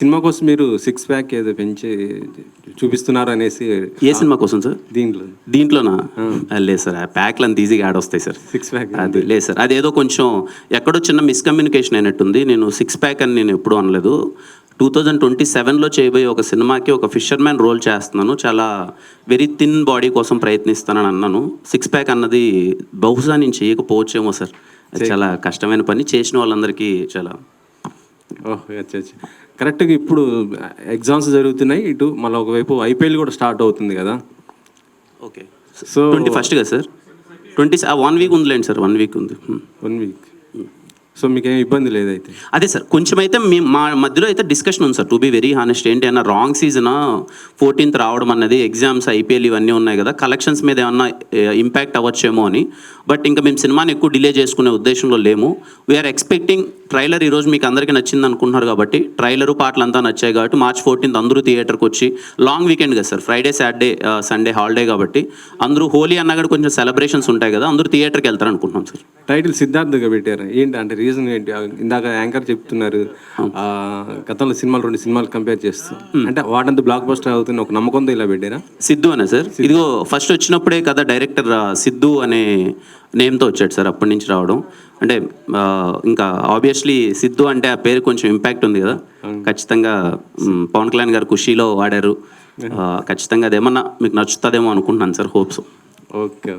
Cinema కోసం మీరు six pack ఏదో పెంచి చూపిస్తున్నారు అనేసి. ఏ సినిమా కోసం సార్? దీంట్లోనా? లేదు సార్, ఆ ప్యాక్లు అంత ఈజీగా యాడ్ వస్తాయి సార్. సిక్స్ ప్యాక్ అది లేదు సార్, అదేదో కొంచెం ఎక్కడో చిన్న మిస్కమ్యూనికేషన్ అయినట్టుంది. నేను సిక్స్ ప్యాక్ అని నేను ఎప్పుడూ అనలేదు. 2027లో చేయబోయే ఒక సినిమాకి ఒక ఫిషర్మ్యాన్ రోల్ చేస్తున్నాను. చాలా వెరీ థిన్ బాడీ కోసం ప్రయత్నిస్తానని అన్నాను. సిక్స్ ప్యాక్ అన్నది బహుశా నేను చేయకపోవచ్చేమో సార్. అది చాలా కష్టమైన పని. చేసిన వాళ్ళందరికీ చాలా ఓహ్ అచ్చా. కరెక్ట్గా ఇప్పుడు ఎగ్జామ్స్ జరుగుతున్నాయి, ఇటు మళ్ళీ ఒకవైపు ఐపీఎల్ కూడా స్టార్ట్ అవుతుంది కదా. ఓకే, సో 21st కదా సార్? 1 వీక్ ఉందిలేండి సార్, 1 వీక్ ఉంది. 1 వీక్. సో మీకేం ఇబ్బంది లేదైతే? అదే సార్, కొంచెం అయితే మా మధ్యలో అయితే డిస్కషన్ ఉంది sir. To be very honest, ఏంటి అన్న రాంగ్ సీజన్ 14th రావడం అన్నది, ఎగ్జామ్స్ ఐపీఎల్ ఇవన్నీ ఉన్నాయి కదా, కలెక్షన్స్ మీద ఏమన్నా ఇంపాక్ట్ అవ్వచ్చేమో అని. బట్ ఇంకా మేము సినిమాని ఎక్కువ డిలే చేసుకునే ఉద్దేశంలో లేము. వీఆర్ ఎక్స్పెక్టింగ్ ట్రైలర్ ఈరోజు మీకు అందరికీ నచ్చింది అనుకుంటున్నారు కాబట్టి, ట్రైలరు పాటలు అంతా నచ్చాయి కాబట్టి March 14th అందరూ థియేటర్కి వచ్చి, లాంగ్ వీకెండ్ కదా sir, Friday Saturday Sunday holiday కాబట్టి అందరూ, హోలీ అన్నా కూడా కొంచెం సెలబ్రేషన్స్ ఉంటాయి కదా, అందరూ థియేటర్కి వెళ్తారు అనుకుంటున్నాం సార్. టైటిల్ సిద్ధార్థగా పెట్టారు, ఏంటి అంటే రీజన్ ఏంటి? ఇందాక యాంకర్ చెప్తున్నారు గతంలో సినిమాలు 2 సినిమాలు కంపేర్ చేస్తూ, అంటే వాటంతా బ్లాక్ బస్టర్ అవుతుంది ఒక నమ్మకంతో ఇలా పెట్టారా? సిద్ధు అనే సార్, ఇదిగో ఫస్ట్ వచ్చినప్పుడే కదా డైరెక్టర్ సిద్ధు అనే నేమ్తో వచ్చాడు సార్. అప్పటి నుంచి రావడం అంటే ఇంకా ఆబ్వియస్లీ సిద్ధు అంటే ఆ పేరు కొంచెం ఇంపాక్ట్ ఉంది కదా. ఖచ్చితంగా పవన్ కళ్యాణ్ గారు ఖుషీలో వాడారు. ఖచ్చితంగా అదేమన్నా మీకు నచ్చుతుందేమో అనుకుంటున్నాను సార్. హోప్స్. ఓకే.